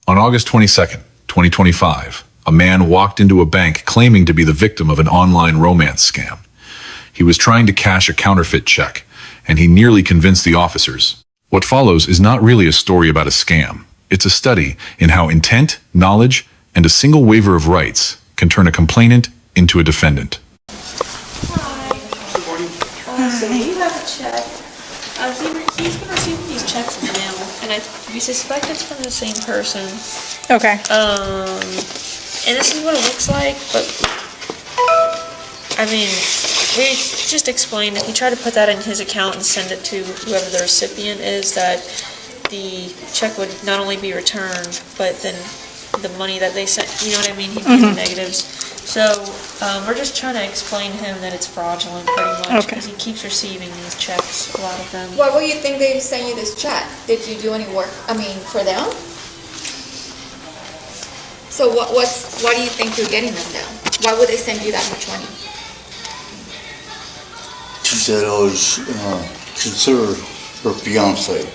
On August 22nd, 2025, a man walked into a bank claiming to be the victim of an online romance scam. He was trying to cash a counterfeit check, and he nearly convinced the officers. What follows is not really a story about a scam. It's a study in how intent, knowledge, and a single waiver of rights can turn a complainant into a defendant. So you have a check. He's been receiving these checks in the mail, and we suspect it's from the same person. Okay. And this is what it looks like, but I mean, we just explained if you try to put that in his account and send it to whoever the recipient is, that the check would not only be returned, but then the money that they sent, you know what I mean? He'd be in the negatives. So we're just trying to explain to him that it's fraudulent pretty much, because he keeps receiving these checks, a lot of them. Why would you think they sent you this check? Did you do any work, for them? So why do you think you're getting them now? Why would they send you that much money? She said I was considered her fiance.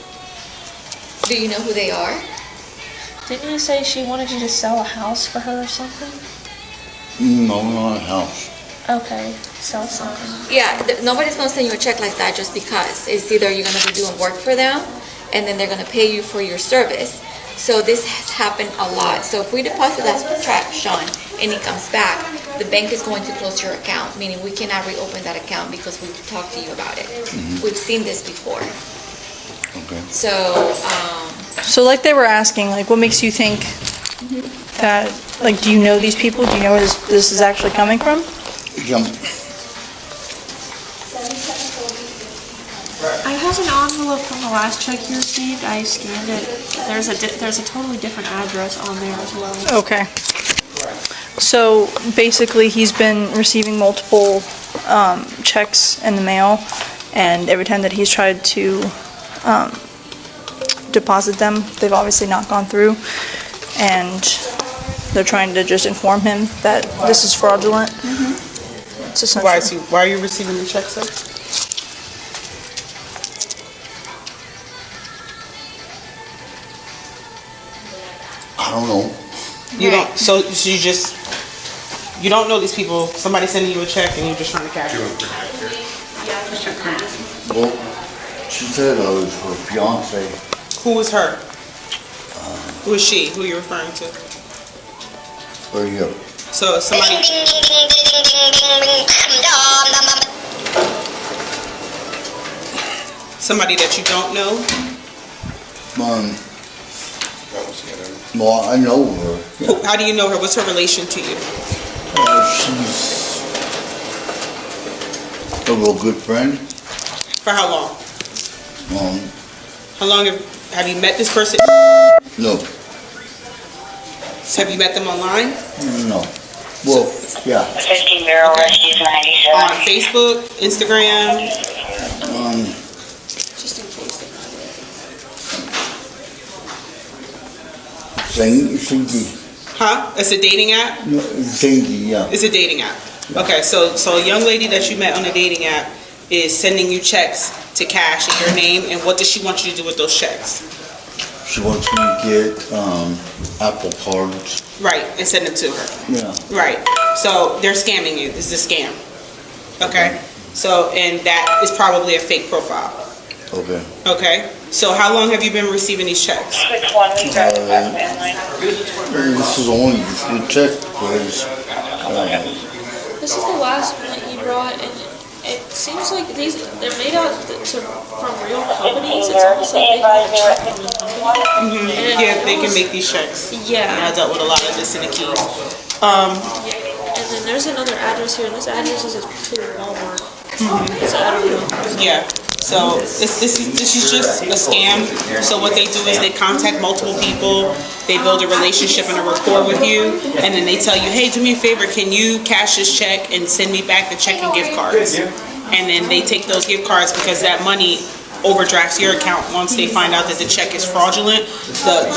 Do you know who they are? Didn't you say she wanted you to sell a house for her or something? No, not a house. Okay, sell something. Yeah, nobody's gonna send you a check like that just because. It's either you're gonna be doing work for them, and then they're gonna pay you for your service. So this has happened a lot. So if we deposit that check, Sean, and it comes back, the bank is going to close your account, meaning we cannot reopen that account because we've talked to you about it. We've seen this before. Okay. So, like they were asking, like, what makes you think that, like, do you know these people? Do you know where this is actually coming from? Yeah. I have an envelope from the last check you received. I scanned it. There's a totally different address on there as well. Okay. So basically, he's been receiving multiple checks in the mail, and every time that he's tried to deposit them, they've obviously not gone through, and they're trying to just inform him that this is fraudulent. It's essentially. Why are you receiving the checks, sir? I don't know. You don't. So you don't know these people. Somebody sending you a check and you're just trying to cash it. Well, she said I was her fiance. Who is her? Who is she? Who are you referring to? Right here. So somebody. Somebody that you don't know. Well, I know her. How do you know her? What's her relation to you? She's a real good friend. For how long? How long have you met this person? No. Have you met them online? No. Well, yeah. 15 Bureau Rescues 97. On Facebook, Instagram? Just in case they Thingy. Huh? It's a dating app? No, Thingy, yeah. It's a dating app. Okay, so a young lady that you met on a dating app is sending you checks to cash in your name, and what does she want you to do with those checks? She wants me to get Apple cards. Right, and send them to her. Yeah. Right. So they're scamming you. This is a scam. Okay? So, and that is probably a fake profile. Okay. Okay? So how long have you been receiving these checks? Which one we got the family? This is only the check because This is the last one that you brought, and it seems like they're made out from real companies. It's almost like they have a check from the company. Yeah, they can make these checks. Yeah. I dealt with a lot of this in the Keys. And then there's another address here, and this address is to Walmart. So I don't know. Yeah. So this is just a scam. So what they do is they contact multiple people, they build a relationship and a rapport with you, and then they tell you, hey, do me a favor, can you cash this check and send me back the check and gift cards? And then they take those gift cards because that money overdrafts your account once they find out that the check is fraudulent.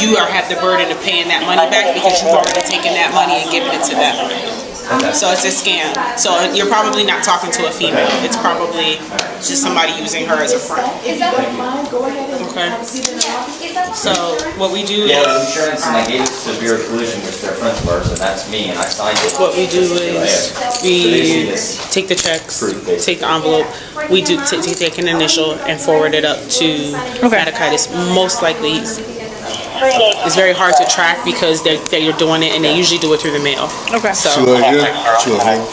You have the burden of paying that money back because you've already taken that money and given it to them. So it's a scam. So you're probably not talking to a female. It's probably just somebody using her as a friend. Okay. So what we do Yeah, it was is, insurance and I gave it severe collision, which their friends were, and that's me, and I signed it. what we do is we take the checks, take the envelope, we do take an initial and forward it up to Medicatis. Most likely, it's very hard to track because they're doing it and they usually do it through the mail. Okay. See So right here? See right here?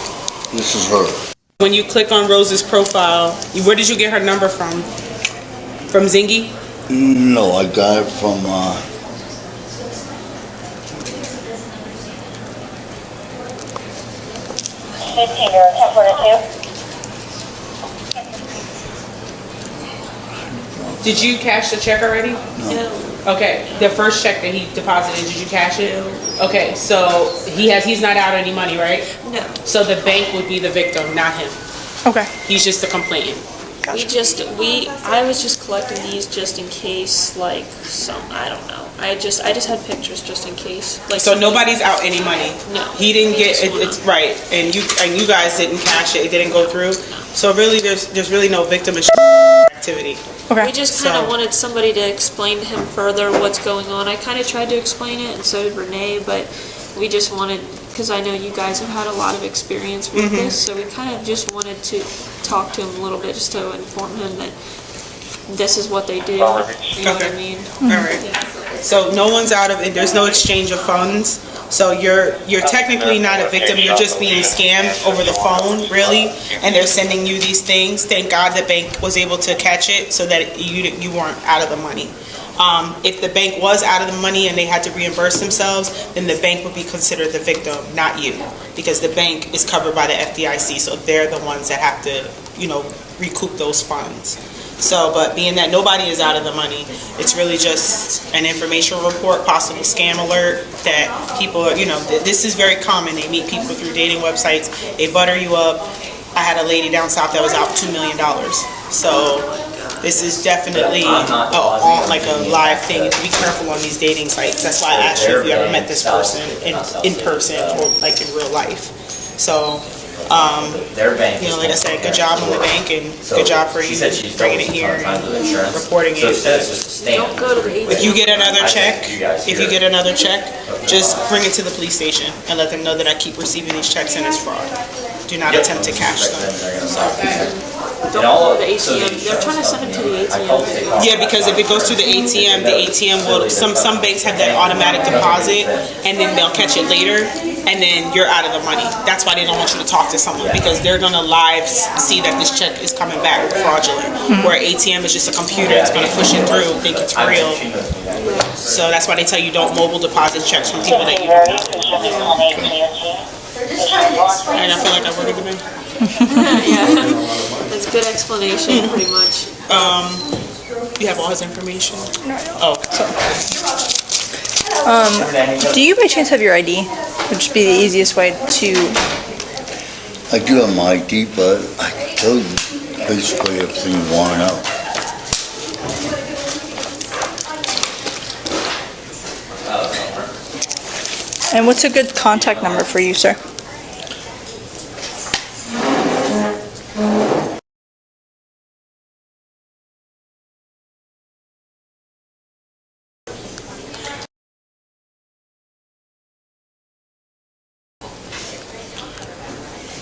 This is her. when you click on Rose's profile, where did you get her number from? From Zingy? No, I got it from, 15 or 1042. Did you cash the check already? No. Okay, the first check that he deposited, did you cash it? Okay, so he's not out any money, right? No. So the bank would be the victim, not him. Okay. He's just the complainant. I was just collecting these just in case, like, I don't know. I just had pictures just in case. Like, So nobody's out any money? No. He didn't get, it's right, and you guys didn't cash it, it didn't go through? So really, there's really no victim activity. Okay. We just kind of So- wanted somebody to explain to him further what's going on. I kind of tried to explain it, and so did Renee, but we just wanted, because I know you guys have had a lot of experience with this, so we kind of just wanted to talk to him a little bit, just to inform him that this is what they do. You know what I mean? All right. So no one's out of it, there's no exchange of funds. So you're technically not a victim, you're just being scammed over the phone, really, and they're sending you these things. Thank God the bank was able to catch it so that you weren't out of the money. If the bank was out of the money and they had to reimburse themselves, then the bank would be considered the victim, not you, because the bank is covered by the FDIC, so they're the ones that have to, recoup those funds. So, but being that nobody is out of the money, it's really just an information report, possible scam alert that people are, this is very common. They meet people through dating websites, they butter you up. I had a lady down south that was out $2 million. So this is definitely like a live thing. Be careful on these dating sites. That's why I asked you if you ever met this person in person or like in real life. So, Their bank. like I said, good job on the bank and good job for you bringing it here and reporting So it. instead it's just a stamp. Don't go to the If you get another I check, think you guys if hear you it. get another check, just bring it to the police station and let them know that I keep receiving these checks and it's fraud. Do not attempt to cash them. Don't go to the ATM. They're trying to send it to the ATM. Yeah, because if it goes through the ATM will, some banks have that automatic deposit and then they'll catch it later and then you're out of the money. That's why they don't want you to talk to someone because they're gonna live see that this check is coming back fraudulent. Where ATM is just a computer, it's gonna push it through, think it's real. So that's why they tell you don't mobile deposit checks from people that you don't know. And I feel like I work at the bank. That's a good explanation, pretty much. You have all his information? Oh, Do you by chance have your ID? Would just be the easiest way to. I do have my ID, but I can tell you basically everything you want to know. And what's a good contact number for you, sir?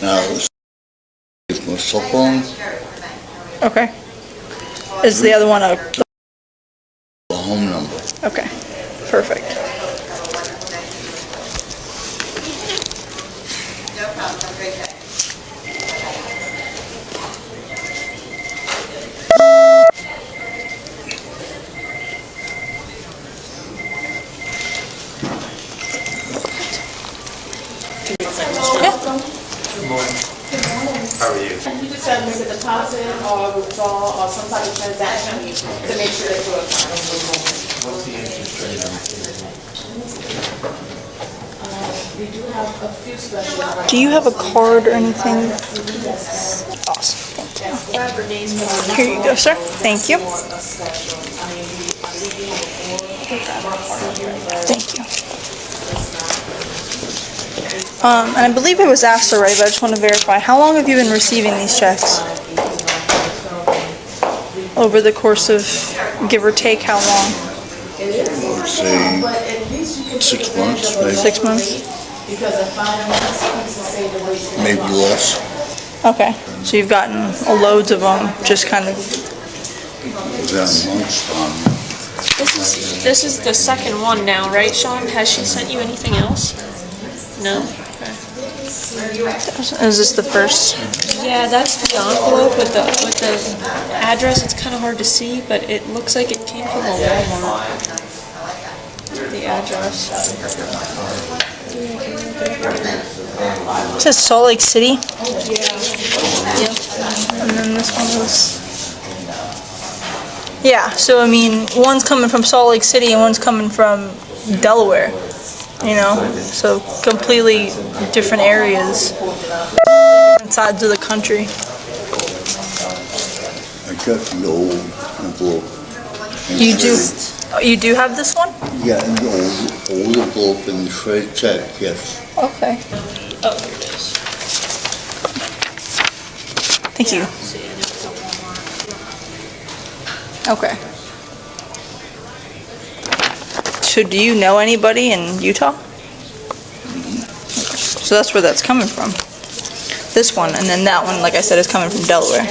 Now, it's my cell phone, Okay. Is the other one a? the home number. Okay. Perfect. How are you? you just have to make a deposit or withdrawal or some type of transaction to make sure that you're What's the interest rate on We do have a few specials. Do you have a card or anything? Awesome. Here you go, sir. Thank you. Thank you. And I believe it was asked already, but I just want to verify. How long have you been receiving these checks? Over the course of, give or take, how long? I would say 6 months, maybe. 6 months? Maybe less. Okay, so you've gotten loads of them, just kind of, Within a month's time. This is the second one now, right, Sean? Has she sent you anything else? No? Okay. is this the first? Yeah, that's the envelope with the address. It's kind of hard to see, but it looks like it came from a Walmart. The address. It says Salt Lake City, Yeah. and then this one was... Yeah, so I mean, one's coming from Salt Lake City and one's coming from Delaware, you know? So completely different areas, different sides of the country. I got the old envelope. You do have this one? Yeah, and the old envelope and the shredded check, yes. Okay. Oh, here it is. Thank you. Okay. So do you know anybody in Utah? So that's where that's coming from. This one, and then that one, like I said, is coming from Delaware.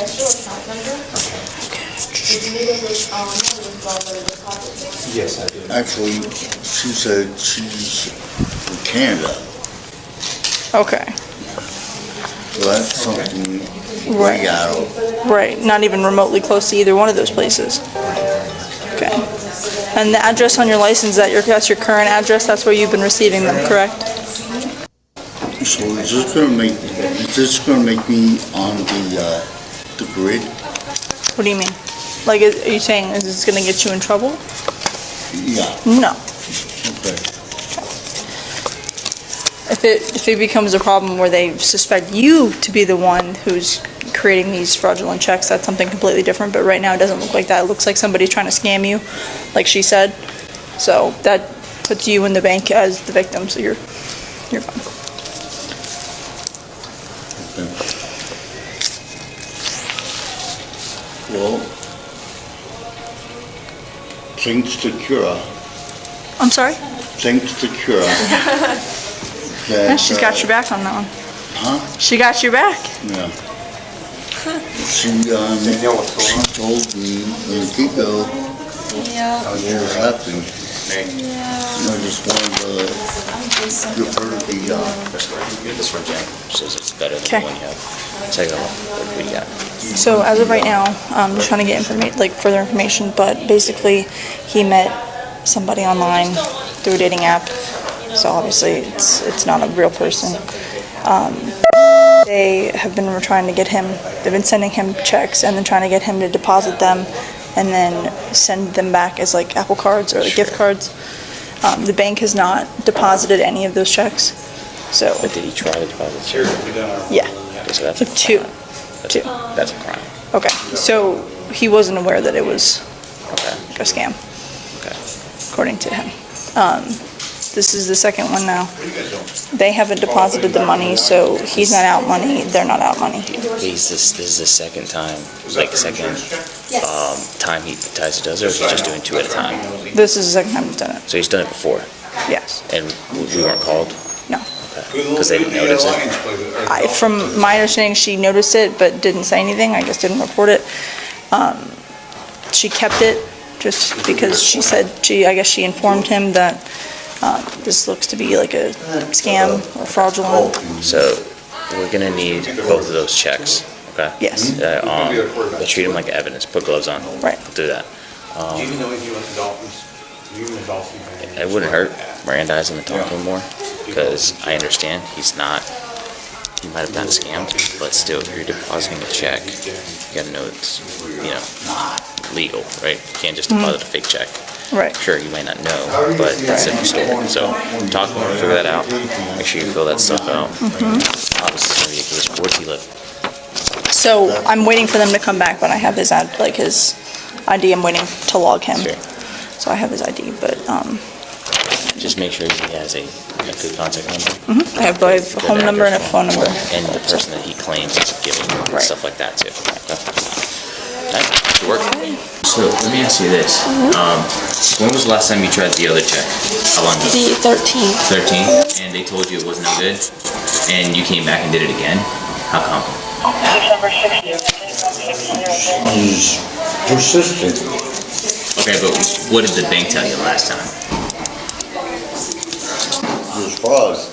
Yes, I do. Actually, she said she's from Canada. Okay. So that's something Right. way out. Right, not even remotely close to either one of those places. Okay. And the address on your license, that's your current address, that's where you've been receiving them, correct? So is this gonna make me on the grid? What do you mean? Like, are you saying, is this gonna get you in trouble? Yeah, No. okay. If it becomes a problem where they suspect you to be the one who's creating these fraudulent checks, that's something completely different, but right now it doesn't look like that. It looks like somebody's trying to scam you, like she said. So that puts you in the bank as the victim, so you're fine. Well, thanks to Kira, I'm sorry? thanks to Kira. Yeah, she's got your back on that one. Huh? She got your back. Yeah. She told me in the get-go Yeah. what was happening. I just wanted to give her the, This one, Jen, says it's better than Okay. the one you have. Take a look, what do you got? So as of right now, I'm just trying to get further information, but basically he met somebody online through a dating app. So obviously it's not a real person. They have been trying to get him, they've been sending him checks and then trying to get him to deposit them and then send them back as like Apple cards or like gift cards. The bank has not deposited any of those checks, so, But did he try to deposit? Sure. yeah. So that's So two. That's a crime. Okay, so he wasn't aware that it was Okay. a scam, Okay. according to him. This is the second one now. They haven't deposited the money, so he's not out money, they're not out money. This is the second time, time he does it, or is he just doing two at a time? This is the second time he's done it, So he's done it before, yes. and we weren't called? No. Because they didn't notice it? From my understanding, she noticed it, but didn't say anything, I guess didn't report it. She kept it, just because she said, I guess she informed him that this looks to be like a scam or fraudulent. So we're gonna need both of those checks, okay? Yes. Treat them like evidence, put gloves on. Right. Do that. Do you even know anything about the Dolphins? Do you even know Dolphins? It wouldn't hurt Miranda hasn't been talking more, because I understand he might have gotten scammed, but still, if you're depositing a check, you gotta know it's, legal, right? You can't just deposit a fake check. Right. Sure, you might not know, but that's if you stole it. So talk to him, figure that out, make sure you fill that stuff out. Obviously, it's gonna be a case, where does he live? So I'm waiting for them to come back, but I have his ID, I'm waiting to log him. Sure. So I have his ID, but, Just make sure he has a good contact number. I have both a home number and a phone number. And the person that he claims is giving, Right. stuff like that too. Okay. Good work. So let me ask you this. When was the last time you tried the other check? How long ago? The 13th. 13? And they told you it wasn't no good? And you came back and did it again? How come? December 16th. He's persistent. Okay, but what did the bank tell you last time? As far as,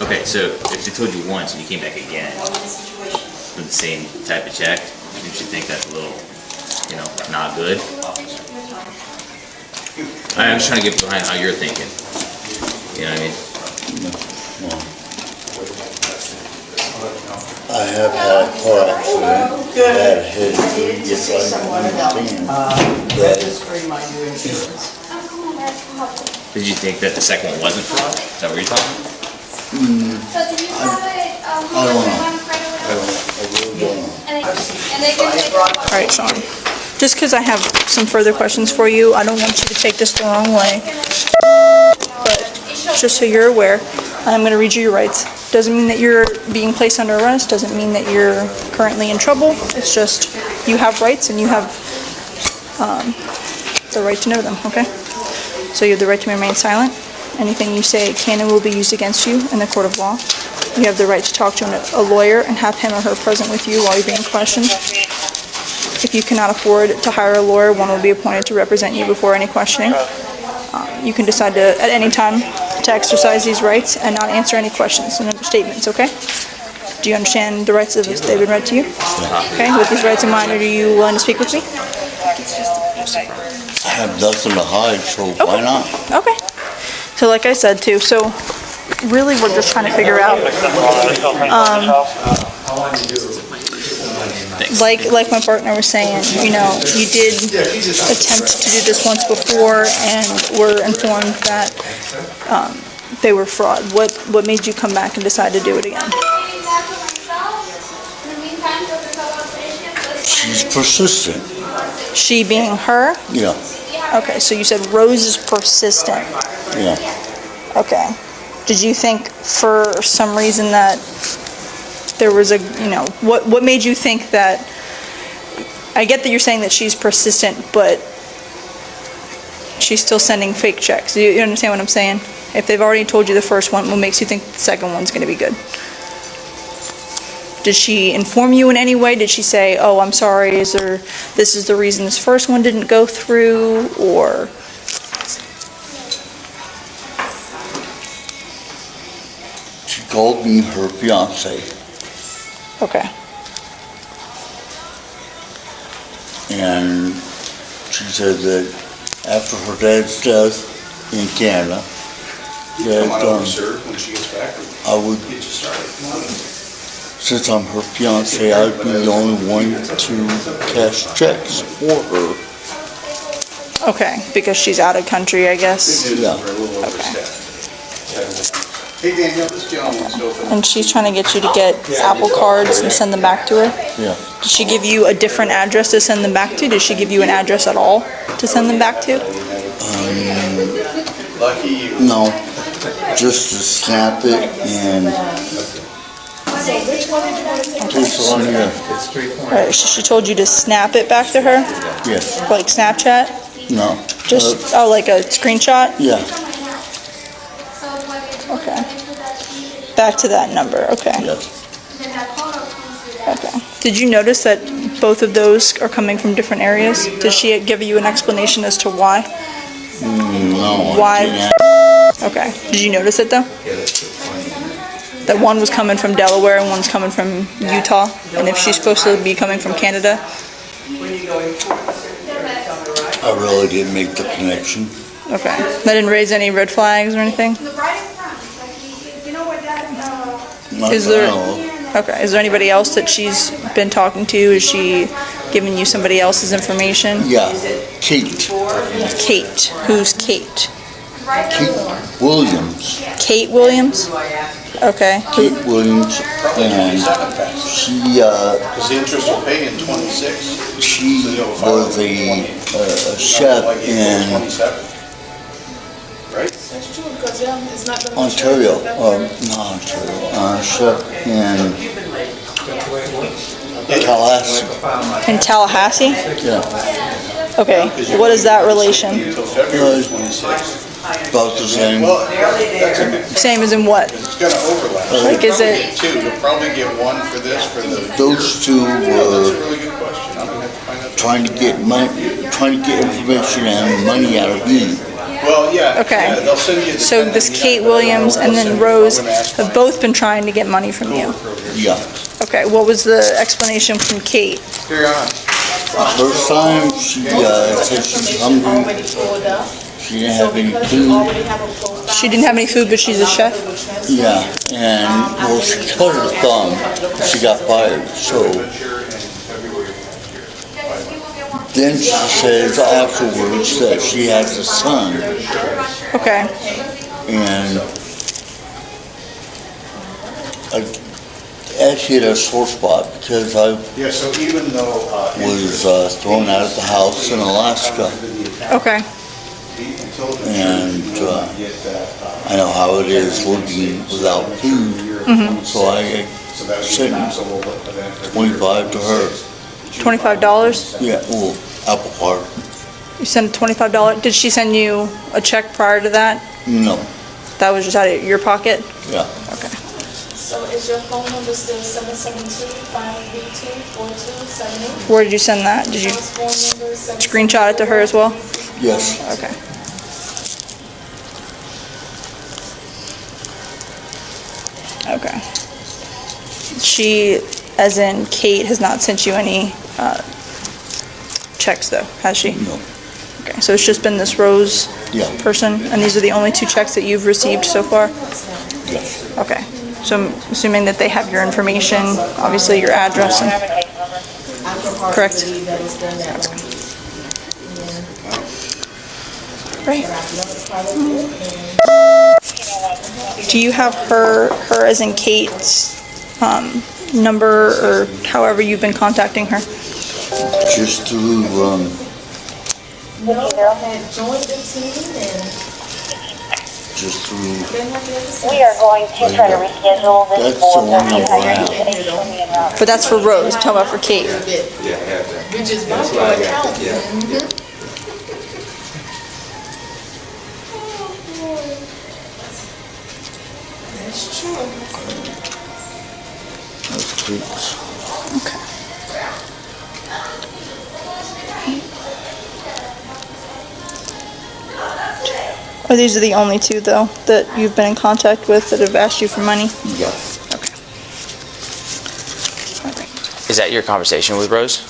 Okay, so if they told you once and you came back again with the same type of check, don't you think that's a little, not good? I'm just trying to get behind how you're thinking. You know what I mean? I have had a car accident, had a head injury, yes, I understand. Did you think that the second one wasn't fraud? Is that what you're talking? I don't know. I really don't know. All right, Sean. Just because I have some further questions for you, I don't want you to take this the wrong way. But just so you're aware, I'm going to read you your rights. Doesn't mean that you're being placed under arrest, doesn't mean that you're currently in trouble. It's just you have rights and you have the right to know them, okay? So you have the right to remain silent. Anything you say can and will be used against you in the court of law. You have the right to talk to a lawyer and have him or her present with you while you're being questioned. If you cannot afford to hire a lawyer, one will be appointed to represent you before any questioning. You can decide to, at any time, to exercise these rights and not answer any questions and statements, okay? Do you understand the rights as they've been read to you? Okay, with these rights in mind, are you willing to speak with me? I have nothing to hide, so why not? Okay. So like I said too, so really we're just trying to figure out, like my partner was saying, you did attempt to do this once before and were informed that they were fraud. What made you come back and decide to do it again? She's persistent. She being her? Yeah, Okay, so you said Rose is persistent. yeah. Okay. Did you think for some reason that there was what made you think that, I get that you're saying that she's persistent, but she's still sending fake checks. You understand what I'm saying? If they've already told you the first one, what makes you think the second one's going to be good? Did she inform you in any way? Did she say, oh, I'm sorry, this is the reason this first one didn't go through, or? She called me her fiance, Okay. and she said that after her dad's death in Canada, that when she gets back. I would, Get you started. since I'm her fiance, I'd be the only one to cash checks for her. Okay, because she's out of country, I guess. Yeah. Hey Daniel, this gentleman's open. And she's trying to get you to get Apple cards and send them back to her. Yeah. Did she give you a different address to send them back to? Did she give you an address at all to send them back to? Lucky you. No, just to snap it and place it on here. Right, so she told you to snap it back to her, Yes, like Snapchat? no. Just, like a screenshot? Yeah, Okay. Back to that number, okay. yes. Okay. Did you notice that both of those are coming from different areas? Did she give you an explanation as to why? No, Why? I didn't. Okay. Did you notice it though? That one was coming from Delaware and one's coming from Utah? And if she's supposed to be coming from Canada? I really didn't make the connection. Okay. That didn't raise any red flags or anything? Not Is that there- I know of. Okay. Is there anybody else that she's been talking to? Is she giving you somebody else's information? Yeah, Kate Kate. Who's Kate? Williams. Kate Williams? Okay. Kate Williams, and she, Because the interest will pay in 26. she was a chef in, 27. Right? Ontario, not Ontario, ship in Tallahassee. In Tallahassee? Yeah, Okay, what is that relation? about the same. Same as in what? It's gonna overlap. Like, is it- Two, you'll probably get one for this, for the. Those two That's a were really good question. I'm gonna have to find out. trying to get money, trying to get information and money out of me. Well, yeah. Okay. Yeah, they'll send you the So this 1099, Kate but Williams they'll and send then you- Rose I'm gonna ask have mine. both been trying to get money from you. Yeah. Okay, what was the explanation from Kate? Here on. First time she said she's hungry. She didn't have any food. She didn't have any food, but she's a chef? Yeah, and well, she cut her thumb. She got fired. So then she says afterwards that she has a son, Okay, and that hit a sore spot because I Yeah, so even though. was thrown out of the house in Alaska, okay. and I know how it is living without food. So I sent $25 to her. $25? Yeah, well, Apple Card. You sent $25? Did she send you a check prior to that? No, That was just out of your pocket? yeah. Okay. So is your phone number still 772-532-4278? Where did you send that? Did you screenshot it to her as well? Yes. Okay. Okay. She, as in Kate, has not sent you any checks though, has she? No. Okay, so it's just been this Rose Yeah. person, and these are the only 2 checks that you've received so far? Yes. Okay, so I'm assuming that they have your information, obviously your address, and, correct? Right. Do you have her as in Kate's number, or however you've been contacting her? Just through, just through, We are going to try to reschedule this that's the for one number I have. But that's for Rose, tell about for Kate. That's Kate's. Okay. Or these are the only 2 though, that you've been in contact with that have asked you for money? Yeah. Okay. Is that your conversation with Rose?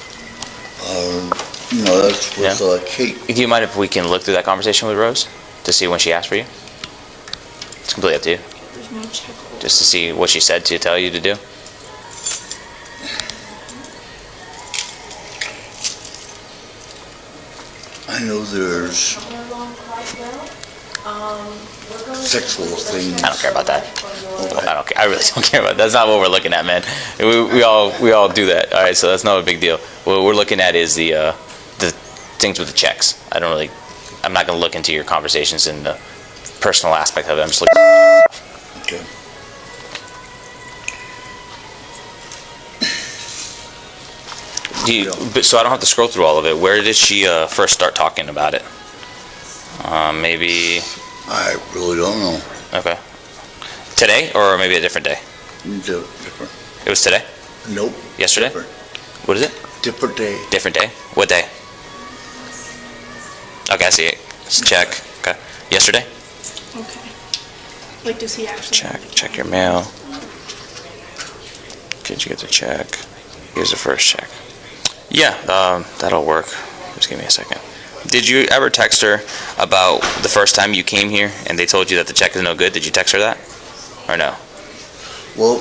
No, that's with Yeah. Kate. Do you mind if we can look through that conversation with Rose to see when she asked for you? It's completely up to you. Just to see what she said to tell you to do. I know there's sexual things. I don't care about that. I don't care. I really don't care about that. That's not what we're looking at, man. We all do that. All right, so that's not a big deal. What we're looking at is the things with the checks. I'm not going to look into your conversations in the personal aspect of it. I'm just looking. Okay. So I don't have to scroll through all of it. Where did she first start talking about it? Maybe. I really don't know. Okay. Today, or maybe a different day? Different. It was today? Nope. Yesterday? Different. What is it? Different day. Different day? What day? Okay, I see it. Let's check. Okay. Yesterday? Okay. Like, does he actually? Check your mail. Did you get the check? Here's the first check. Yeah, that'll work. Just give me a second. Did you ever text her about the first time you came here and they told you that the check is no good? Did you text her that? Or no? Well,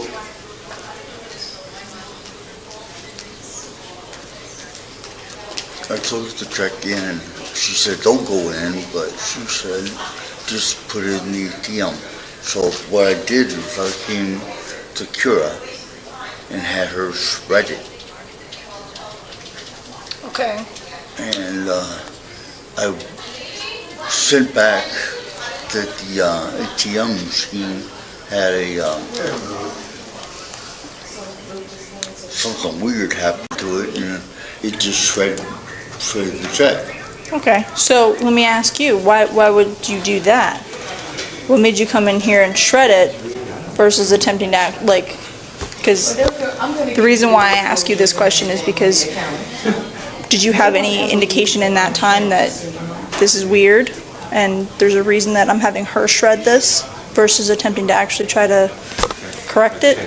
I told her to check in. She said, don't go in, but she said, just put it in the ATM. So what I did is I came to Cura and had her shred it. Okay. And I sent back that the ATM machine had something weird happened to it, and it just shredded the check. Okay, so let me ask you, why would you do that? What made you come in here and shred it versus attempting to act, like, because the reason why I ask you this question is because did you have any indication in that time that this is weird and there's a reason that I'm having her shred this versus attempting to actually try to correct it?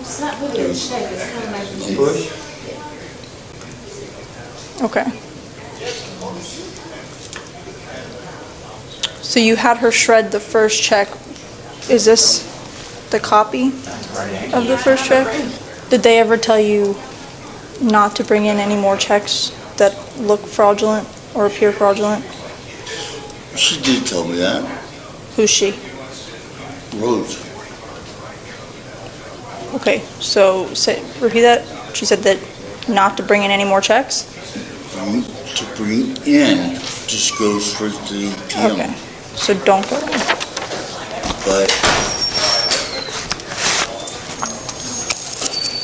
It's not really a check, it's kind of like Okay. So you had her shred the first check. Is this the copy of the first check? Did they ever tell you not to bring in any more checks that look fraudulent or appear fraudulent? She did tell me that. Who's she? Rose. Okay, so repeat that. She said that not to bring in any more checks? To bring in just goes straight to the ATM. Okay, so don't go in. But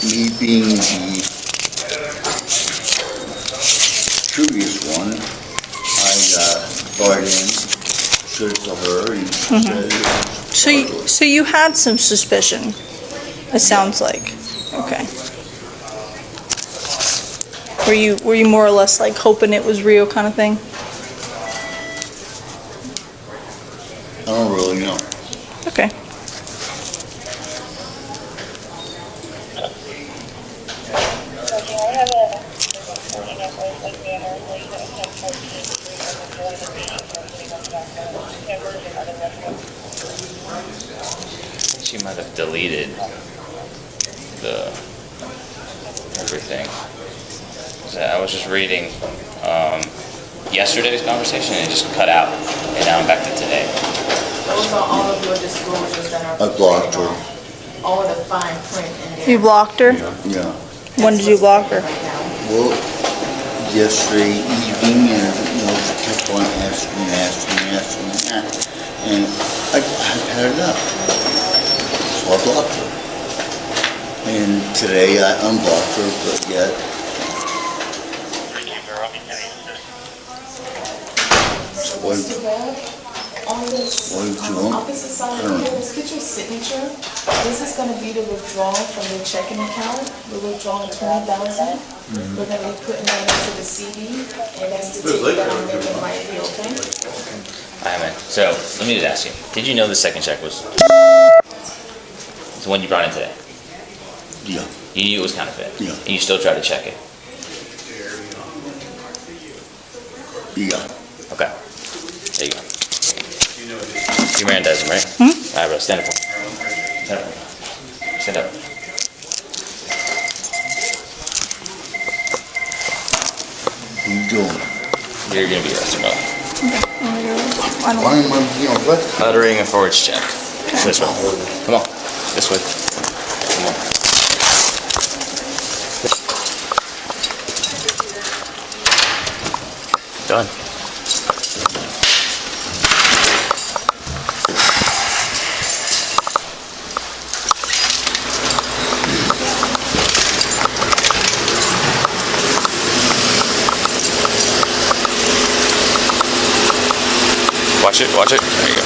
me being the curious one, I brought in, showed it to her, and she said it was So you had some suspicion, it sounds like. Okay. Were you more or less like hoping it was real kind of thing? I don't really know. Okay. She might have deleted everything. So I was just reading yesterday's conversation and it just cut out, and now I'm back to today. those are all of your disclosures that are. I blocked her. All the fine print in there. You blocked her? Yeah. When did you block her? Well, yesterday evening, and she kept on asking that. And I've had enough. So I blocked her. And today I unblocked her, but yet. So what did you want? Opposite side of here, let's get your signature. This is gonna be the withdrawal from your checking account. We're withdrawing 20,000. We're gonna be putting that into the CD, and that's the ticket that I'm making right here, okay? Alright, man. So let me just ask you: did you know the second check was the one you brought in today? Yeah. You knew it was counterfeit. Yeah. And you still tried to check it. Yeah. Okay. There you go. You Miranda does him, right? Alright, bro. Stand up. Stand up. Stand up. What are you doing? You're gonna be arrested, bro. I don't Why am I being arrested? Uttering a forged check. This way. Come on. This way. Come on. Done. Watch it, watch it. There you go.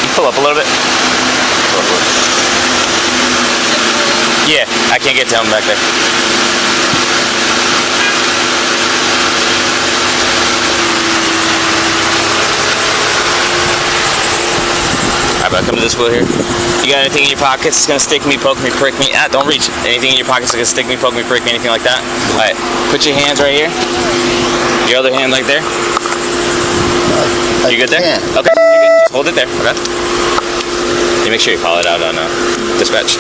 You pull up a little bit. Pull up a little. Yeah, I can't get to him back there. Alright, bud, come to this wheel here. You got anything in your pockets that's gonna stick me, poke me, prick me? Ah, don't reach. Anything in your pockets that's gonna stick me, poke me, prick me, anything like that? Alright, put your hands right here. Your other hand like there. You good there? can't. Okay, you're good. Just hold it there, okay? You make sure you call it out on dispatch.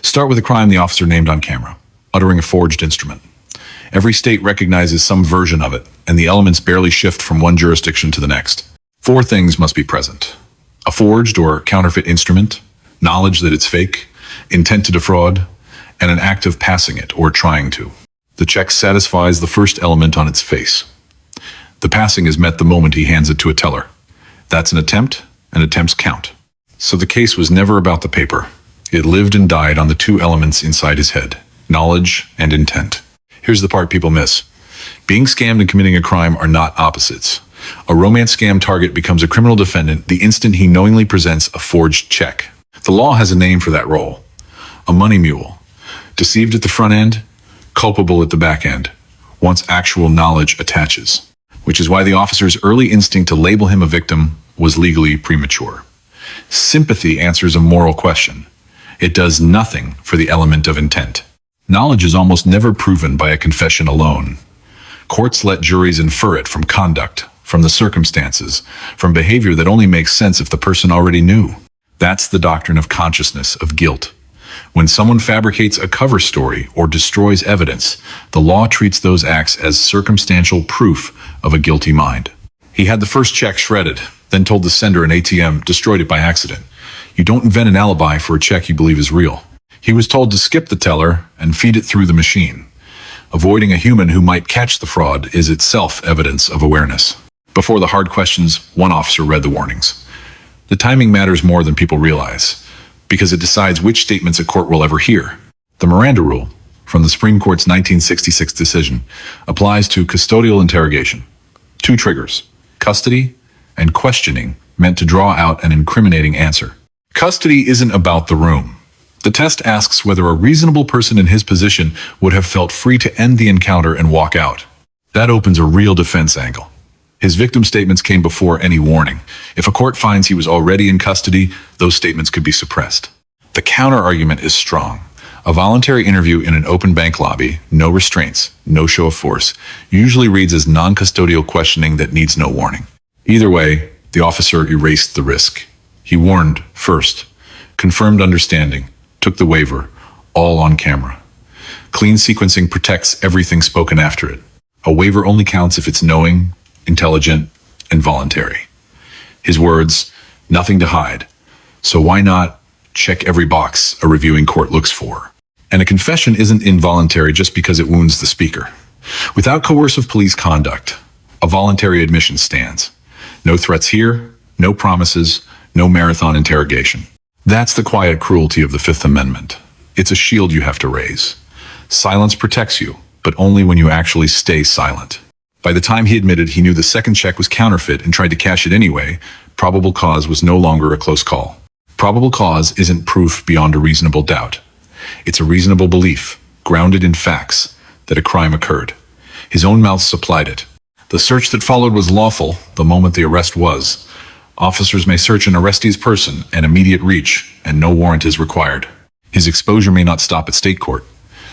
Start with a crime the officer named on camera, uttering a forged instrument. Every state recognizes some version of it, and the elements barely shift from one jurisdiction to the next. 4 things must be present: a forged or counterfeit instrument, knowledge that it's fake, intent to defraud, and an act of passing it or trying to. The check satisfies the first element on its face. The passing is met the moment he hands it to a teller. That's an attempt, and attempts count. So the case was never about the paper. It lived and died on the 2 elements inside his head: knowledge and intent. Here's the part people miss. Being scammed and committing a crime are not opposites. A romance scam target becomes a criminal defendant the instant he knowingly presents a forged check. The law has a name for that role: a money mule. Deceived at the front end, culpable at the back end, once actual knowledge attaches. Which is why the officer's early instinct to label him a victim was legally premature. Sympathy answers a moral question. It does nothing for the element of intent. Knowledge is almost never proven by a confession alone. Courts let juries infer it from conduct, from the circumstances, from behavior that only makes sense if the person already knew. That's the doctrine of consciousness of guilt. When someone fabricates a cover story or destroys evidence, the law treats those acts as circumstantial proof of a guilty mind. He had the first check shredded, then told the sender an ATM destroyed it by accident. You don't invent an alibi for a check you believe is real. He was told to skip the teller and feed it through the machine. Avoiding a human who might catch the fraud is itself evidence of awareness. Before the hard questions, one officer read the warnings. The timing matters more than people realize, because it decides which statements a court will ever hear. The Miranda rule, from the Supreme Court's 1966 decision, applies to custodial interrogation. 2 triggers: custody and questioning, meant to draw out an incriminating answer. Custody isn't about the room. The test asks whether a reasonable person in his position would have felt free to end the encounter and walk out. That opens a real defense angle. His victim statements came before any warning. If a court finds he was already in custody, those statements could be suppressed. The counter-argument is strong. A voluntary interview in an open bank lobby, no restraints, no show of force, usually reads as non-custodial questioning that needs no warning. Either way, the officer erased the risk. He warned first, confirmed understanding, took the waiver, all on camera. Clean sequencing protects everything spoken after it. A waiver only counts if it's knowing, intelligent, and voluntary. His words, nothing to hide. So why not check every box a reviewing court looks for? And a confession isn't involuntary just because it wounds the speaker. Without coercive police conduct, a voluntary admission stands. No threats here, no promises, no marathon interrogation. That's the quiet cruelty of the Fifth Amendment. It's a shield you have to raise. Silence protects you, but only when you actually stay silent. By the time he admitted he knew the second check was counterfeit and tried to cash it anyway, probable cause was no longer a close call. Probable cause isn't proof beyond a reasonable doubt. It's a reasonable belief, grounded in facts, that a crime occurred. His own mouth supplied it. The search that followed was lawful the moment the arrest was. Officers may search an arrestee's person and immediate reach, and no warrant is required. His exposure may not stop at state court.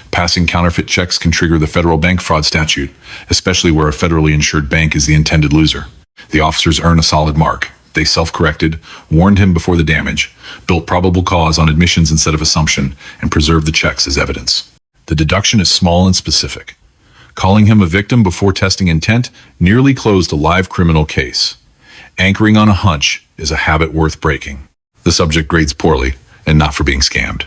Passing counterfeit checks can trigger the federal bank fraud statute, especially where a federally insured bank is the intended loser. The officers earn a solid mark. They self-corrected, warned him before the damage, built probable cause on admissions instead of assumption, and preserved the checks as evidence. The deduction is small and specific. Calling him a victim before testing intent nearly closed a live criminal case. Anchoring on a hunch is a habit worth breaking. The subject grades poorly, and not for being scammed.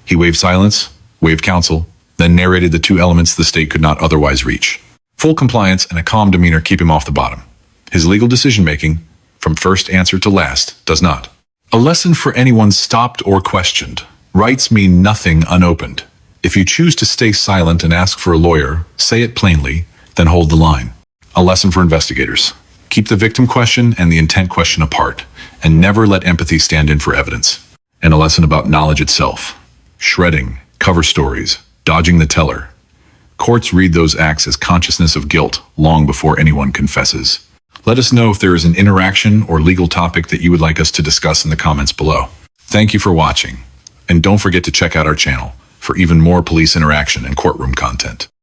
He waived silence, waived counsel, then narrated the 2 elements the state could not otherwise reach. Full compliance and a calm demeanor keep him off the bottom. His legal decision-making, from first answer to last, does not. A lesson for anyone stopped or questioned. Rights mean nothing unopened. If you choose to stay silent and ask for a lawyer, say it plainly, then hold the line. A lesson for investigators. Keep the victim question and the intent question apart, and never let empathy stand in for evidence. And a lesson about knowledge itself. Shredding, cover stories, dodging the teller. Courts read those acts as consciousness of guilt long before anyone confesses. Let us know if there is an interaction or legal topic that you would like us to discuss in the comments below. Thank you for watching, and don't forget to check out our channel for even more police interaction and courtroom content.